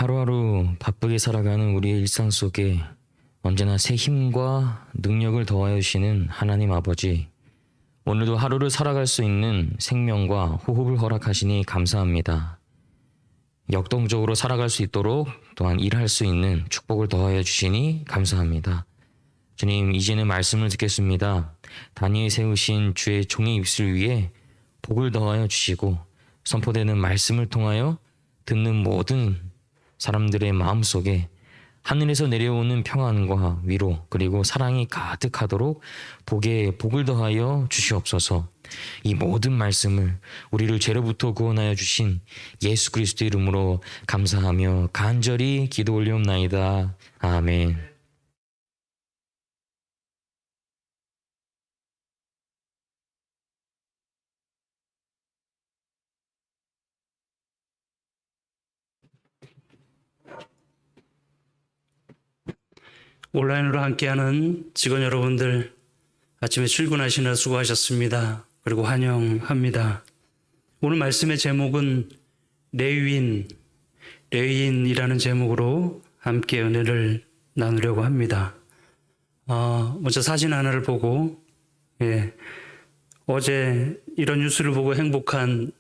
하루하루 바쁘게 살아가는 우리의 일상 속에 언제나 새 힘과 능력을 더하여 주시는 하나님 아버지, 오늘도 하루를 살아갈 수 있는 생명과 호흡을 허락하시니 감사합니다. 역동적으로 살아갈 수 있도록 또한 일할 수 있는 축복을 더하여 주시니 감사합니다. 주님, 이제는 말씀을 듣겠습니다. 단위에 세우신 주의 종의 입술 위에 복을 더하여 주시고 선포되는 말씀을 통하여 듣는 모든 사람들의 마음속에 하늘에서 내려오는 평안과 위로 그리고 사랑이 가득하도록 복을 더하여 주시옵소서. 이 모든 말씀을 우리를 죄로부터 구원하여 주신 예수 그리스도 이름으로 감사하며 간절히 기도 올리옵나이다. 아멘. 온라인으로 함께하는 직원 여러분들, 아침에 출근하시느라 수고하셨습니다. 그리고 환영합니다. 오늘 말씀의 제목은 레위인이라는 제목으로 함께 은혜를 나누려고 합니다. 먼저 사진 하나를 보고, 어제 이런 뉴스를 보고 행복한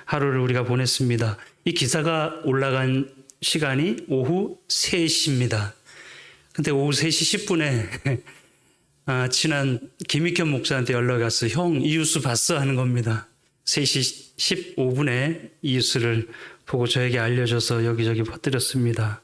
하루를 우리가 보냈습니다. 이 기사가 올라간 시간이 오후 3시입니다. 근데 오후 3시 10분에 친한 김익현 목사한테 연락이 왔어요. 형, 이 뉴스 봤어? 하는 겁니다. 3시 15분에 이 뉴스를 보고 저에게 알려줘서 여기저기 퍼뜨렸습니다.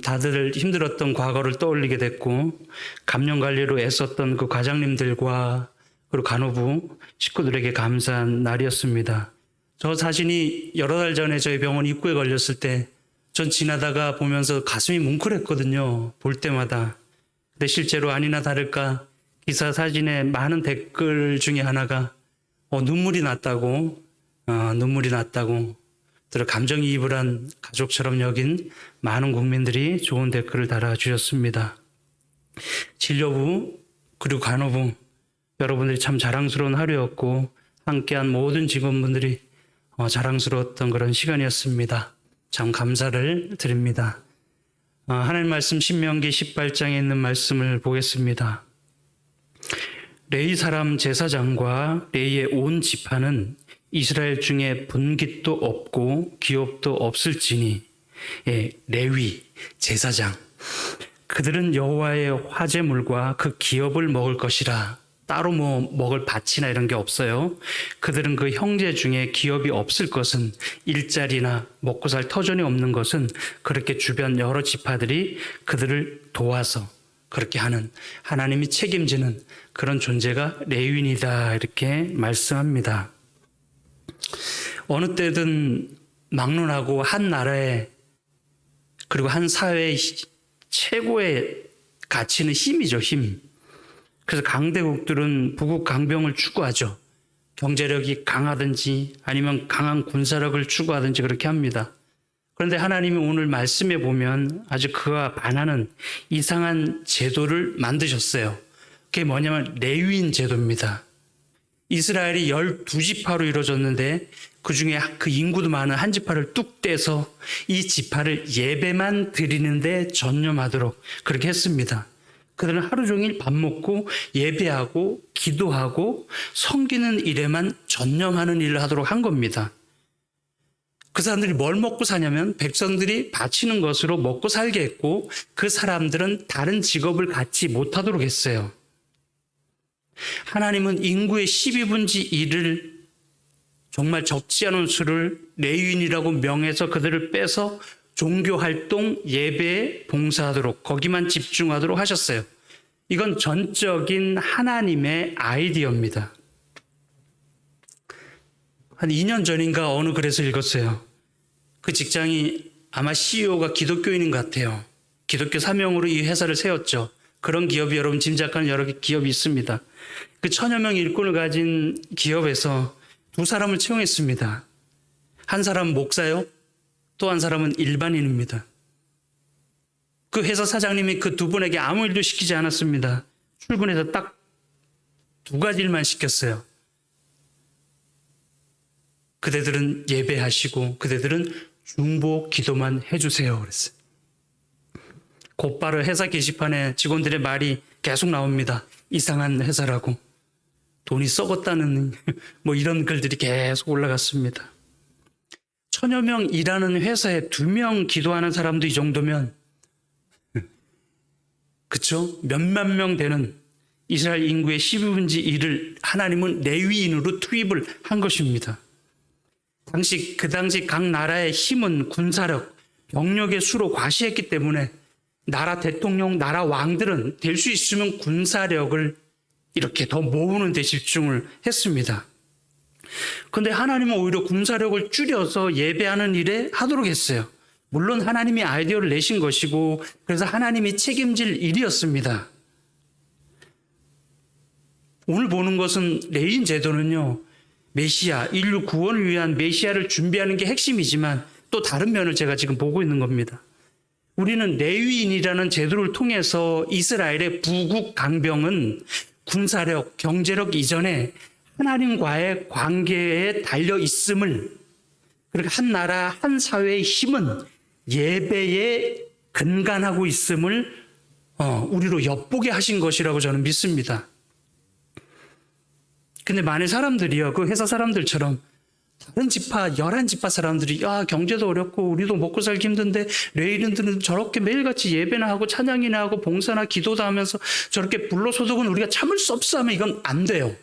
다들 힘들었던 과거를 떠올리게 됐고, 감염 관리로 애썼던 그 과장님들과 그리고 간호부 식구들에게 감사한 날이었습니다. 저 사진이 여러 달 전에 저희 병원 입구에 걸렸을 때 전 지나다가 보면서 가슴이 뭉클했거든요. 볼 때마다. 근데 실제로 아니나 다를까 기사 사진에 많은 댓글 중에 하나가 눈물이 났다고 감정이입을 한 가족처럼 여긴 많은 국민들이 좋은 댓글을 달아주셨습니다. 진료부 그리고 간호부 여러분들이 참 자랑스러운 하루였고 함께한 모든 직원분들이 자랑스러웠던 그런 시간이었습니다. 참 감사를 드립니다. 하나님 말씀 신명기 18장에 있는 말씀을 보겠습니다. 레위 사람 제사장과 레위의 온 지파는 이스라엘 중에 분깃도 없고 기업도 없을지니, 레위 제사장 그들은 여호와의 화제물과 그 기업을 먹을 것이라. 따로 먹을 밭이나 이런 게 없어요. 그들은 그 형제 중에 기업이 없을 것은, 일자리나 먹고 살 터전이 없는 것은 그렇게 주변 여러 지파들이 그들을 도와서 그렇게 하는, 하나님이 책임지는 그런 존재가 레위인이다, 이렇게 말씀합니다. 어느 때든 막론하고 한 나라의 그리고 한 사회의 최고의 가치는 힘이죠, 힘. 그래서 강대국들은 부국 강병을 추구하죠. 경제력이 강하든지 아니면 강한 군사력을 추구하든지 그렇게 합니다. 그런데 하나님이 오늘 말씀에 보면 아주 그와 반하는 이상한 제도를 만드셨어요. 그게 뭐냐면 레위인 제도입니다. 이스라엘이 12지파로 이루어졌는데 그중에 그 인구도 많은 한 지파를 뚝 떼서 이 지파를 예배만 드리는데 전념하도록 그렇게 했습니다. 그들은 하루 종일 밥 먹고 예배하고 기도하고 섬기는 일에만 전념하는 일을 하도록 한 겁니다. 그 사람들이 뭘 먹고 사냐면 백성들이 바치는 것으로 먹고 살게 했고, 그 사람들은 다른 직업을 갖지 못하도록 했어요. 하나님은 인구의 12분의 1을, 정말 적지 않은 수를 레위인이라고 명해서 그들을 빼서 종교활동, 예배에 봉사하도록, 거기만 집중하도록 하셨어요. 이건 전적인 하나님의 아이디어입니다. 한 2년 전인가 어느 글에서 읽었어요. 그 직장이 아마 CEO가 기독교인인 것 같아요. 기독교 사명으로 이 회사를 세웠죠. 그런 기업이 여러분 짐작하는 여러 기업이 있습니다. 그 1000여 명의 일꾼을 가진 기업에서 두 사람을 채용했습니다. 한 사람은 목사요. 또 한 사람은 일반인입니다. 그 회사 사장님이 그 두 분에게 아무 일도 시키지 않았습니다. 출근해서 딱 2가지 일만 시켰어요. 그대들은 예배하시고 그대들은 중보 기도만 해주세요. 그랬어요. 곧바로 회사 게시판에 직원들의 말이 계속 나옵니다. 이상한 회사라고. 돈이 썩었다는 뭐 이런 글들이 계속 올라갔습니다. 1000여 명 일하는 회사에 2명 기도하는 사람도 이 정도면 그쵸? 몇만 명 되는 이스라엘 인구의 12분의 1을 하나님은 레위인으로 투입을 한 것입니다. 그 당시 각 나라의 힘은 군사력, 병력의 수로 과시했기 때문에 나라 대통령, 나라 왕들은 될 수 있으면 군사력을 이렇게 더 모으는 데 집중을 했습니다. 그런데 하나님은 오히려 군사력을 줄여서 예배하는 일에 하도록 했어요. 물론 하나님이 아이디어를 내신 것이고 그래서 하나님이 책임질 일이었습니다. 오늘 보는 것은 레위인 제도는요, 메시아, 인류 구원을 위한 메시아를 준비하는 게 핵심이지만 또 다른 면을 제가 지금 보고 있는 겁니다. 우리는 레위인이라는 제도를 통해서 이스라엘의 부국 강병은 군사력, 경제력 이전에 하나님과의 관계에 달려 있음을, 그리고 한 나라, 한 사회의 힘은 예배에 근간하고 있음을 우리로 엿보게 하신 것이라고 저는 믿습니다. 근데 많은 사람들이요, 그 회사 사람들처럼 다른 지파, 11지파 사람들이 경제도 어렵고 우리도 먹고 살기 힘든데 레위인들은 저렇게 매일같이 예배나 하고 찬양이나 하고 봉사나 기도도 하면서 저렇게 불로소득은 우리가 참을 수 없어 하면 이건 안 돼요.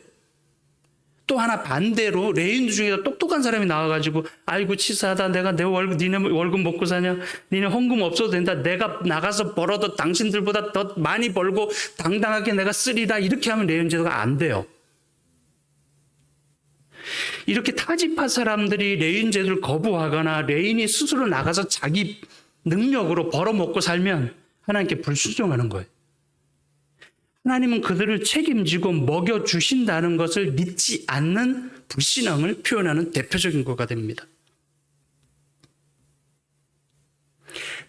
또 하나 반대로 레위인 중에 똑똑한 사람이 나와가지고 아이고 치사하다, 내가 내 월급, 니네 월급 먹고 사냐, 니네 헌금 없어도 된다, 내가 나가서 벌어도 당신들보다 더 많이 벌고 당당하게 내가 쓰리다, 이렇게 하면 레위인 제도가 안 돼요. 이렇게 타지파 사람들이 레위인 제도를 거부하거나 레위인이 스스로 나가서 자기 능력으로 벌어먹고 살면 하나님께 불순종하는 거예요. 하나님은 그들을 책임지고 먹여주신다는 것을 믿지 않는 불신앙을 표현하는 대표적인 거가 됩니다.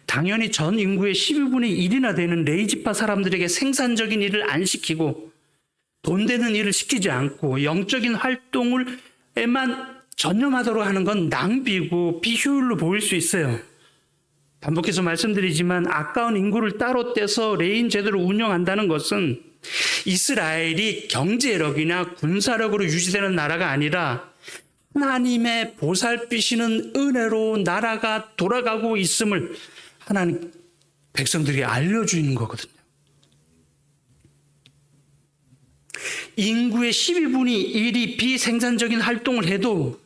당연히 전 인구의 12분의 1이나 되는 레위지파 사람들에게 생산적인 일을 안 시키고 돈 되는 일을 시키지 않고 영적인 활동에만 전념하도록 하는 건 낭비고 비효율로 보일 수 있어요. 반복해서 말씀드리지만 아까운 인구를 따로 떼서 레위인 제도를 운영한다는 것은 이스라엘이 경제력이나 군사력으로 유지되는 나라가 아니라 하나님의 보살피시는 은혜로 나라가 돌아가고 있음을 하나님 백성들에게 알려주는 거거든요. 인구의 12분의 1이 비생산적인 활동을 해도,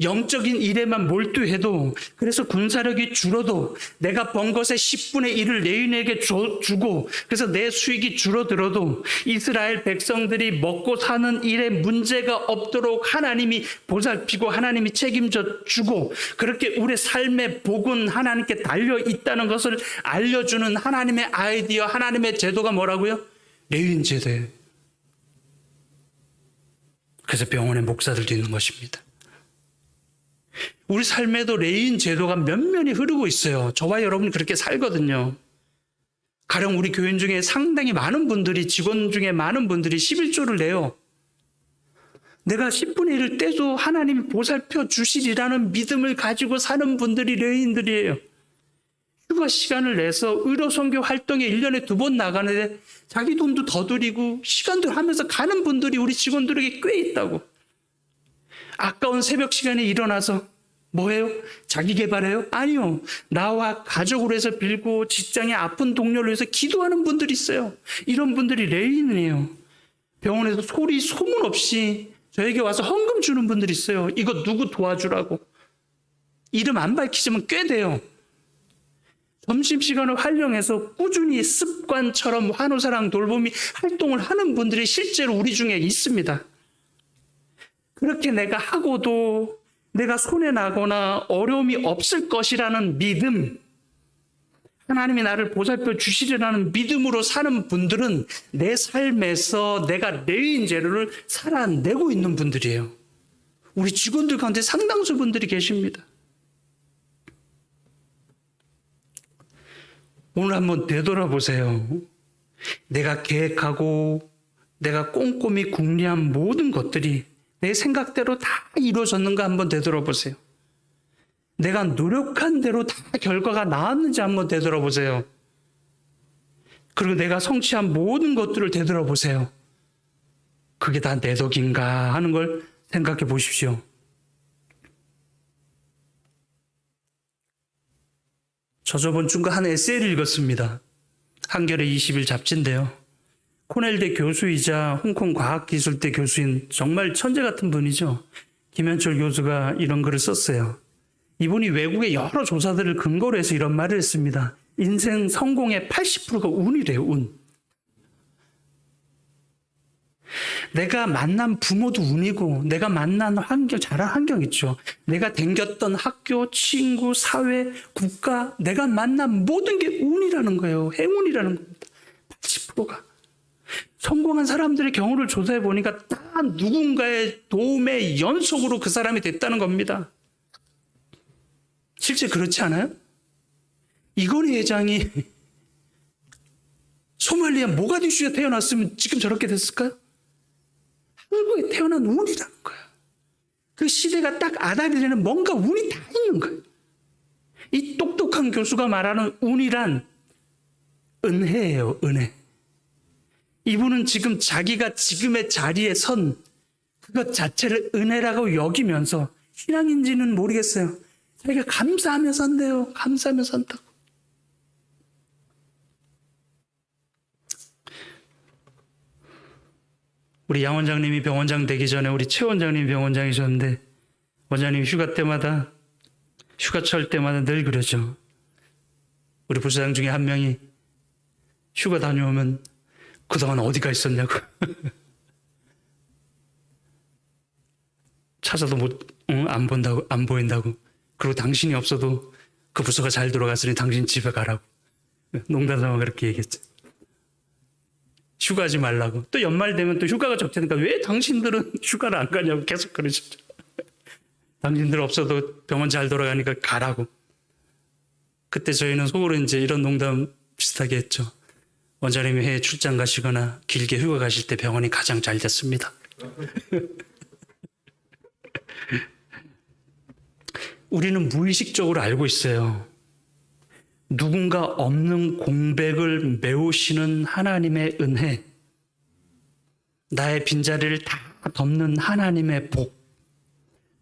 영적인 일에만 몰두해도, 그래서 군사력이 줄어도 내가 번 것의 10분의 1을 레위인에게 주고 그래서 내 수익이 줄어들어도 이스라엘 백성들이 먹고 사는 일에 문제가 없도록 하나님이 보살피고 하나님이 책임져 주고, 그렇게 우리의 삶의 복은 하나님께 달려 있다는 것을 알려주는 하나님의 아이디어, 하나님의 제도가 뭐라고요? 레위인 제도예요. 그래서 병원에 목사들도 있는 것입니다. 우리 삶에도 레위인 제도가 면면이 흐르고 있어요. 저와 여러분 그렇게 살거든요. 가령 우리 교인 중에 상당히 많은 분들이, 직원 중에 많은 분들이 11조를 내요. 내가 10분의 1을 떼도 하나님이 보살펴 주시리라는 믿음을 가지고 사는 분들이 레위인들이에요. 휴가 시간을 내서 의료선교 활동에 1년에 2번 나가는데 자기 돈도 더 들이고 시간도 하면서 가는 분들이 우리 직원들에게 꽤 있다고. 아까운 새벽 시간에 일어나서 뭐해요? 자기 개발해요? 아니요. 나와 가족으로 해서 빌고 직장에 아픈 동료를 위해서 기도하는 분들이 있어요. 이런 분들이 레위인이에요. 병원에서 소문 없이 저에게 와서 헌금 주는 분들이 있어요. 이거 누구 도와주라고. 이름 안 밝히시면 꽤 돼요. 점심시간을 활용해서 꾸준히 습관처럼 환우사랑 돌보미 활동을 하는 분들이 실제로 우리 중에 있습니다. 그렇게 내가 하고도 내가 손해나거나 어려움이 없을 것이라는 믿음, 하나님이 나를 보살펴 주시리라는 믿음으로 사는 분들은 내 삶에서 내가 레위인 제도를 살아내고 있는 분들이에요. 우리 직원들 가운데 상당수 분들이 계십니다. 오늘 한번 되돌아보세요. 내가 계획하고 내가 꼼꼼히 궁리한 모든 것들이 내 생각대로 다 이루어졌는가 한번 되돌아보세요. 내가 노력한 대로 다 결과가 나왔는지 한번 되돌아보세요. 그리고 내가 성취한 모든 것들을 되돌아보세요. 그게 다 내 덕인가 하는 걸 생각해 보십시오. 저 저번 주가 한 에세이를 읽었습니다. 한겨레 20일 잡지인데요. 코넬대 교수이자 홍콩 과학기술대 교수인 정말 천재 같은 분이죠. 김현철 교수가 이런 글을 썼어요. 이분이 외국의 여러 조사들을 근거로 해서 이런 말을 했습니다. 인생 성공의 80%가 운이래요, 운. 내가 만난 부모도 운이고, 내가 만난 환경, 자란 환경 있죠. 내가 댕겼던 학교, 친구, 사회, 국가, 내가 만난 모든 게 운이라는 거예요. 행운이라는 겁니다. 80%가. 성공한 사람들의 경우를 조사해 보니까 다 누군가의 도움의 연속으로 그 사람이 됐다는 겁니다. 실제 그렇지 않아요? 이건희 회장이 소말리아 모가디슈에 태어났으면 지금 저렇게 됐을까요? 한국에 태어난 운이라는 거야. 그 시대가 딱 아달이 되는 뭔가 운이 다 있는 거예요. 이 똑똑한 교수가 말하는 운이란 은혜예요, 은혜. 이분은 지금 자기가 지금의 자리에 선 그것 자체를 은혜라고 여기면서 신앙인지는 모르겠어요. 자기가 감사하며 산대요. 감사하며 산다고. 우리 양 원장님이 병원장 되기 전에 우리 최 원장님이 병원장이셨는데 원장님 휴가 때마다 휴가철 때마다 늘 그러죠. 우리 부사장 중에 한 명이 휴가 다녀오면 그동안 어디가 있었냐고. 찾아도 안 본다고, 안 보인다고. 그리고 당신이 없어도 그 부서가 잘 돌아갔으니 당신 집에 가라고. 농담 삼아 그렇게 얘기했죠. 휴가하지 말라고. 또 연말 되면 또 휴가가 적대니까 왜 당신들은 휴가를 안 가냐고 계속 그러셨죠. 당신들 없어도 병원 잘 돌아가니까 가라고. 그때 저희는 속으로 이제 이런 농담 비슷하게 했죠. 원장님이 해외 출장 가시거나 길게 휴가 가실 때 병원이 가장 잘 됐습니다. 우리는 무의식적으로 알고 있어요. 누군가 없는 공백을 메우시는 하나님의 은혜, 나의 빈자리를 다 덮는 하나님의 복,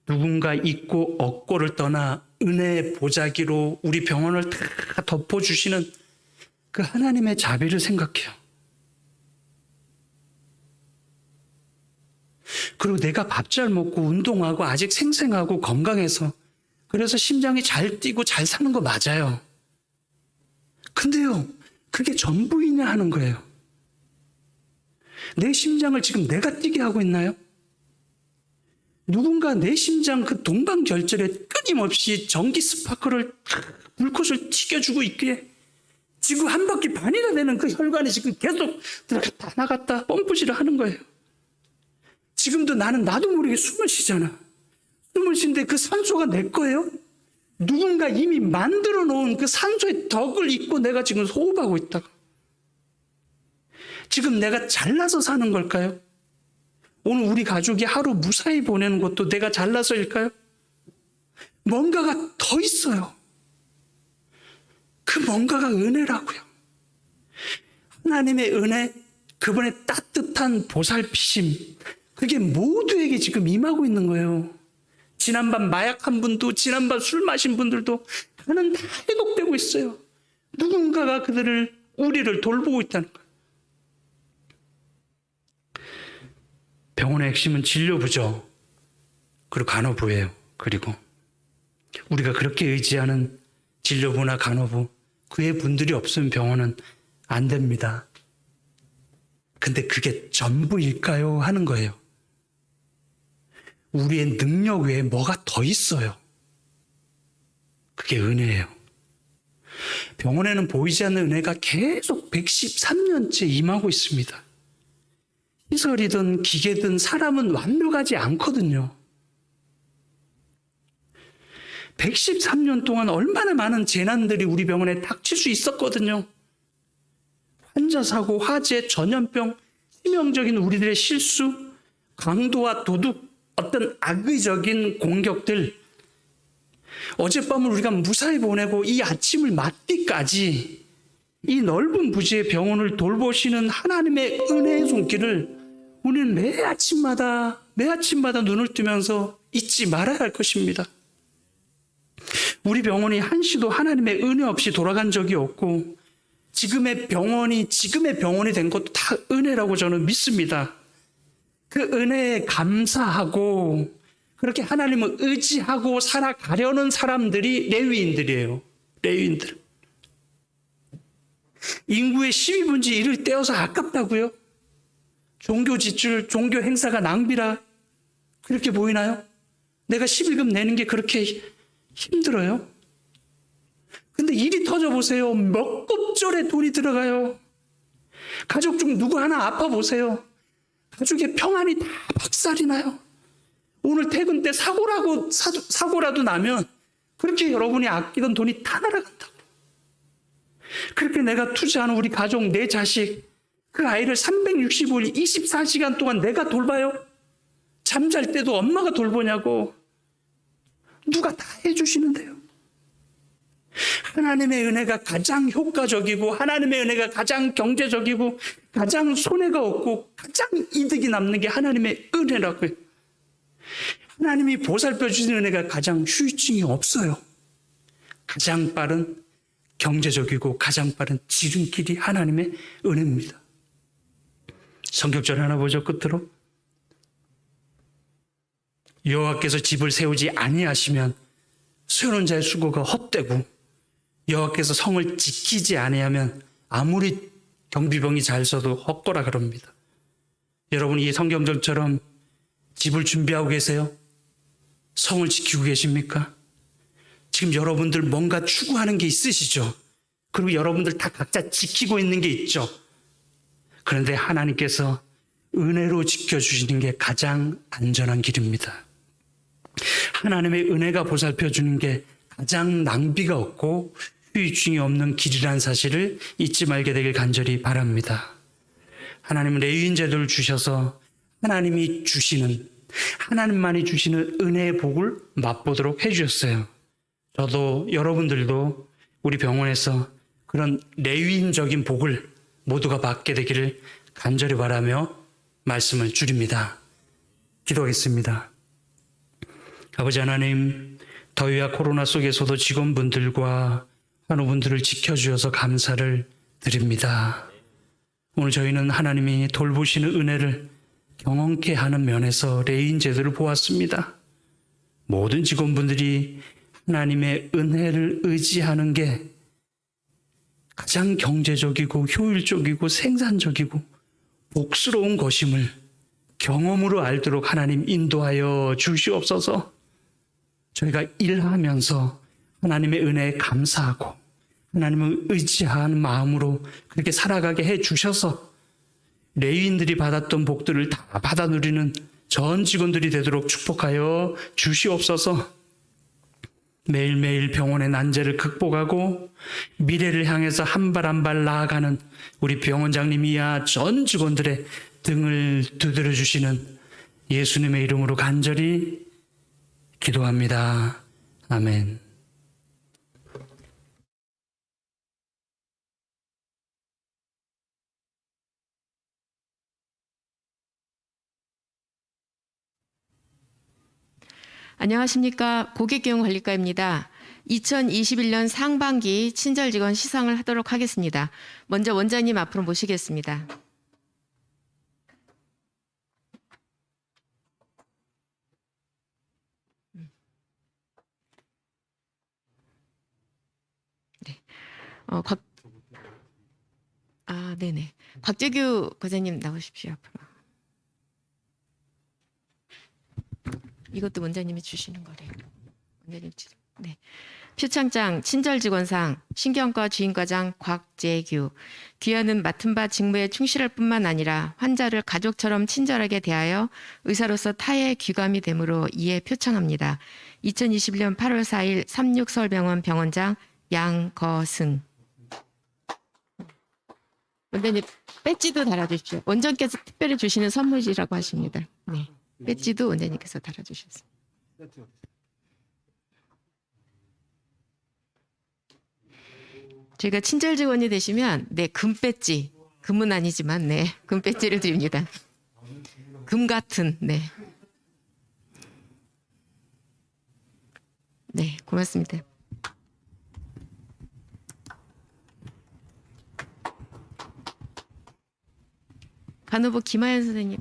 누군가 있고 없고를 떠나 은혜의 보자기로 우리 병원을 다 덮어주시는 그 하나님의 자비를 생각해요. 그리고 내가 밥 잘 먹고 운동하고 아직 생생하고 건강해서 그래서 심장이 잘 뛰고 잘 사는 거 맞아요. 근데요, 그게 전부이냐 하는 거예요. 내 심장을 지금 내가 뛰게 하고 있나요? 누군가 내 심장 그 동방결절에 끊임없이 전기 스파크를 불꽃을 튀겨주고 있기에 지구 한 바퀴 반이나 되는 그 혈관이 지금 계속 들어갔다 나갔다 펌프질을 하는 거예요. 지금도 나도 모르게 숨을 쉬잖아. 숨을 쉬는데 그 산소가 내 거예요? 누군가 이미 만들어 놓은 그 산소의 덕을 잊고 내가 지금 호흡하고 있다가 지금 내가 잘나서 사는 걸까요? 오늘 우리 가족이 하루 무사히 보내는 것도 내가 잘나서일까요? 뭔가가 더 있어요. 그 뭔가가 은혜라고요. 하나님의 은혜, 그분의 따뜻한 보살피심, 그게 모두에게 지금 임하고 있는 거예요. 지난밤 마약한 분도, 지난밤 술 마신 분들도 다는 다 회복되고 있어요. 누군가가 우리를 돌보고 있다는 거예요. 병원의 핵심은 진료부죠. 그리고 간호부예요. 그리고 우리가 그렇게 의지하는 진료부나 간호부, 그의 분들이 없으면 병원은 안 됩니다. 근데 그게 전부일까요? 하는 거예요. 우리의 능력 외에 뭐가 더 있어요. 그게 은혜예요. 병원에는 보이지 않는 은혜가 계속 113년째 임하고 있습니다. 시설이든 기계든 사람은 완벽하지 않거든요. 113년 동안 얼마나 많은 재난들이 우리 병원에 닥칠 수 있었거든요. 환자 사고, 화재, 전염병, 치명적인 우리들의 실수, 강도와 도둑, 어떤 악의적인 공격들, 어젯밤을 우리가 무사히 보내고 이 아침을 맞기까지 이 넓은 부지의 병원을 돌보시는 하나님의 은혜의 손길을 우리는 매 아침마다 눈을 뜨면서 잊지 말아야 할 것입니다. 우리 병원이 한시도 하나님의 은혜 없이 돌아간 적이 없고 지금의 병원이 된 것도 다 은혜라고 저는 믿습니다. 그 은혜에 감사하고 그렇게 하나님을 의지하고 살아가려는 사람들이 레위인들이에요. 레위인들. 인구의 12분지 1을 떼어서 아깝다고요? 종교 지출, 종교 행사가 낭비라 그렇게 보이나요? 내가 11금 내는 게 그렇게 힘들어요? 근데 일이 터져 보세요. 몇 급절의 돈이 들어가요. 가족 중 누구 하나 아파 보세요. 가족의 평안이 다 박살이 나요. 오늘 퇴근 때 사고라도 나면 그렇게 여러분이 아끼던 돈이 다 날아간다고. 그렇게 내가 투자하는 우리 가족, 내 자식, 그 아이를 365일 24시간 동안 내가 돌봐요? 잠잘 때도 엄마가 돌보냐고. 누가 다 해주시는데요. 하나님의 은혜가 가장 효과적이고 하나님의 은혜가 가장 경제적이고 가장 손해가 없고 가장 이득이 남는 게 하나님의 은혜라고요. 하나님이 보살펴 주신 은혜가 가장 후유증이 없어요. 가장 빠른 경제적이고 가장 빠른 지름길이 하나님의 은혜입니다. 성격절 하나 보죠. 끝으로 여호와께서 집을 세우지 아니하시면 세우는 자의 수고가 헛되고 여호와께서 성을 지키지 아니하면 아무리 경비병이 잘 써도 헛거라 그럽니다. 여러분 이 성경절처럼 집을 준비하고 계세요? 성을 지키고 계십니까? 지금 여러분들 뭔가 추구하는 게 있으시죠? 그리고 여러분들 다 각자 지키고 있는 게 있죠? 그런데 하나님께서 은혜로 지켜주시는 게 가장 안전한 길입니다. 하나님의 은혜가 보살펴 주는 게 가장 낭비가 없고 후유증이 없는 길이라는 사실을 잊지 말게 되길 간절히 바랍니다. 하나님은 레위인 제도를 주셔서 하나님만이 주시는 은혜의 복을 맛보도록 해주셨어요. 저도 여러분들도 우리 병원에서 그런 레위인적인 복을 모두가 받게 되기를 간절히 바라며 말씀을 줄입니다. 기도하겠습니다. 아버지 하나님, 더위와 코로나 속에서도 직원분들과 환우분들을 지켜주셔서 감사를 드립니다. 오늘 저희는 하나님이 돌보시는 은혜를 경험케 하는 면에서 레위인 제도를 보았습니다. 모든 직원분들이 하나님의 은혜를 의지하는 게 가장 경제적이고 효율적이고 생산적이고 복스러운 것임을 경험으로 알도록 하나님 인도하여 주시옵소서. 저희가 일하면서 하나님의 은혜에 감사하고 하나님을 의지하는 마음으로 그렇게 살아가게 해 주셔서 레위인들이 받았던 복들을 다 받아 누리는 전 직원들이 되도록 축복하여 주시옵소서. 매일매일 병원의 난제를 극복하고 미래를 향해서 한 발 한 발 나아가는 우리 병원장님이야 전 직원들의 등을 두드려 주시는 예수님의 이름으로 간절히 기도합니다. 아멘. 안녕하십니까. 고객기용관리과입니다. 2021년 상반기 친절직원 시상을 하도록 하겠습니다. 먼저 원장님 앞으로 모시겠습니다. 네. 네네. 곽재규 과장님 나오십시오. 앞으로. 이것도 원장님이 주시는 거래요. 원장님 네. 표창장 친절직원상 신경과 주임과장 곽재규. 귀하는 맡은 바 직무에 충실할 뿐만 아니라 환자를 가족처럼 친절하게 대하여 의사로서 타의 귀감이 되므로 이에 표창합니다. 2021년 8월 4일 36서울병원 병원장 양거승. 원장님 배지도 달아주십시오. 원장께서 특별히 주시는 선물이라고 하십니다. 네. 배지도 원장님께서 달아주셨습니다. 저희가 친절 직원이 되시면 네, 금 배지, 금은 아니지만 네, 금 배지를 드립니다. 금 같은 네. 네, 고맙습니다. 간호부 김하연 선생님.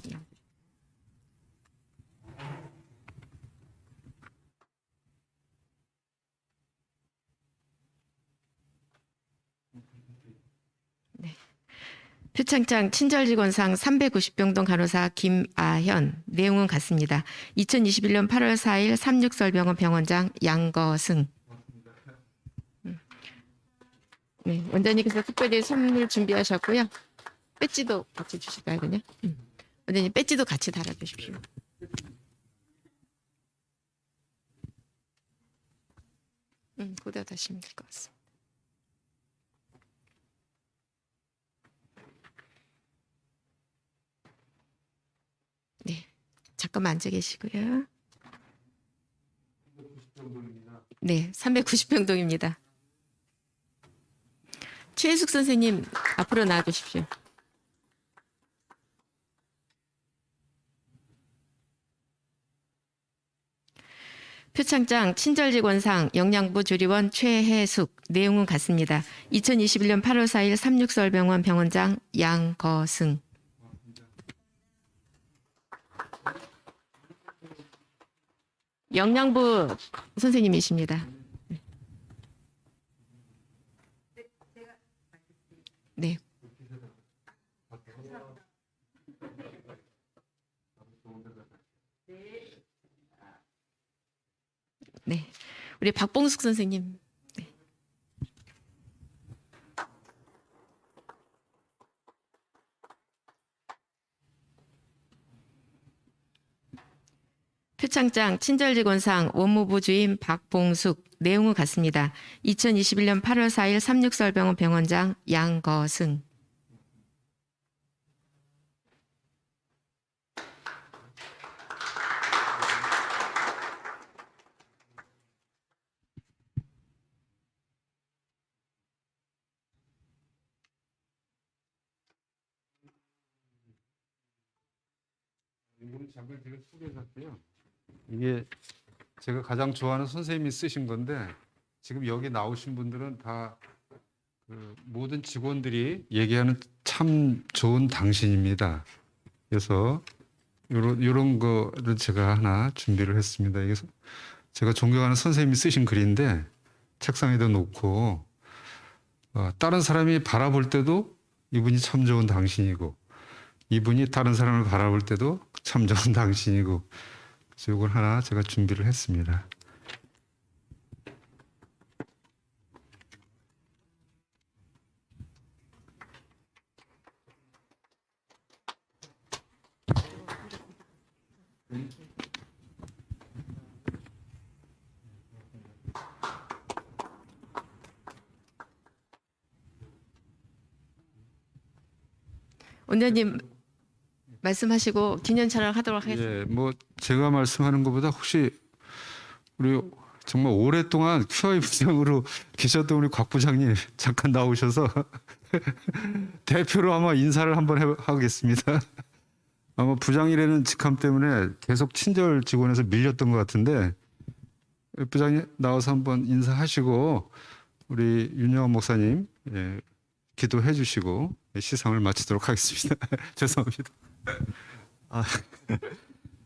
네. 표창장 친절직원상 390병동 간호사 김아현. 내용은 같습니다. 2021년 8월 4일 삼육설병원 병원장 양거승. 네, 원장님께서 특별히 선물 준비하셨고요. 배지도 같이 주실까요, 그냥? 원장님 배지도 같이 달아주십시오. 그대로 다시면 될 것 같습니다. 네, 잠깐만 앉아 계시고요. 네, 390병동입니다. 최혜숙 선생님 앞으로 나와주십시오. 표창장 친절직원상 영양부 조리원 최혜숙. 내용은 같습니다. 2021년 8월 4일 삼육설병원 병원장 양거승. 영양부 선생님이십니다. 네. 네. 우리 박봉숙 선생님. 네. 표창장 친절직원상 원무부 주임 박봉숙. 내용은 같습니다. 2021년 8월 4일 삼육설병원 병원장 양거승. 이거는 잠깐 제가 소개해놨고요. 이게 제가 가장 좋아하는 선생님이 쓰신 건데 지금 여기 나오신 분들은 다 그 모든 직원들이 얘기하는 참 좋은 당신입니다. 그래서 요런 거를 제가 하나 준비를 했습니다. 이게 제가 존경하는 선생님이 쓰신 글인데 책상에다 놓고 다른 사람이 바라볼 때도 이분이 참 좋은 당신이고 이분이 다른 사람을 바라볼 때도 참 좋은 당신이고 그래서 이걸 하나 제가 준비를 했습니다. 원장님 말씀하시고 기념 촬영하도록 하겠습니다. 예, 뭐 제가 말씀하는 것보다 혹시 우리 정말 오랫동안 QI 부장으로 계셨던 우리 곽 부장님 잠깐 나오셔서 대표로 아마 인사를 한번 하겠습니다. 아마 부장이라는 직함 때문에 계속 친절 직원에서 밀렸던 것 같은데 부장님 나와서 한번 인사하시고 우리 윤영원 목사님 기도해 주시고 시상을 마치도록 하겠습니다. 죄송합니다.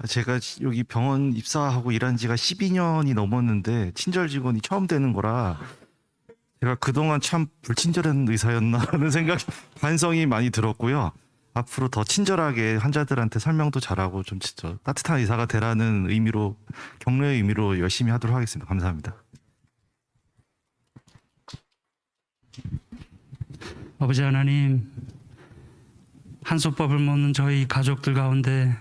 제가 여기 병원 입사하고 일한 지가 12년이 넘었는데 친절 직원이 처음 되는 거라 제가 그동안 참 불친절한 의사였나 하는 생각이 반성이 많이 들었고요. 앞으로 더 친절하게 환자들한테 설명도 잘하고 좀 진짜 따뜻한 의사가 되라는 의미로 격려의 의미로 열심히 하도록 하겠습니다. 감사합니다. 아버지 하나님, 한솥밥을 먹는 저희 가족들 가운데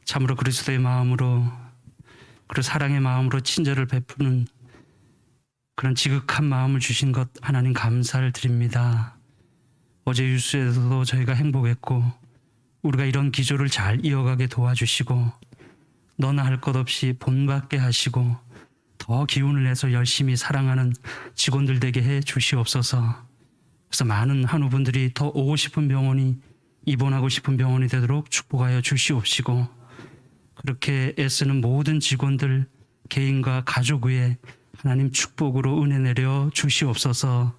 참으로 그리스도의 마음으로 그리고 사랑의 마음으로 친절을 베푸는 그런 지극한 마음을 주신 것 하나님 감사를 드립니다. 어제 뉴스에서도 저희가 행복했고 우리가 이런 기조를 잘 이어가게 도와주시고 너나 할 것 없이 본받게 하시고 더 기운을 내서 열심히 사랑하는 직원들 되게 해 주시옵소서. 그래서 많은 한우분들이 더 오고 싶은 병원이 입원하고 싶은 병원이 되도록 축복하여 주시옵시고, 그렇게 애쓰는 모든 직원들 개인과 가족 위에 하나님 축복으로 은혜 내려 주시옵소서.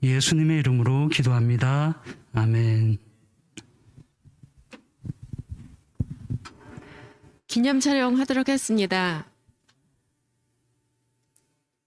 예수님의 이름으로 기도합니다. 아멘. 기념 촬영하도록 하겠습니다.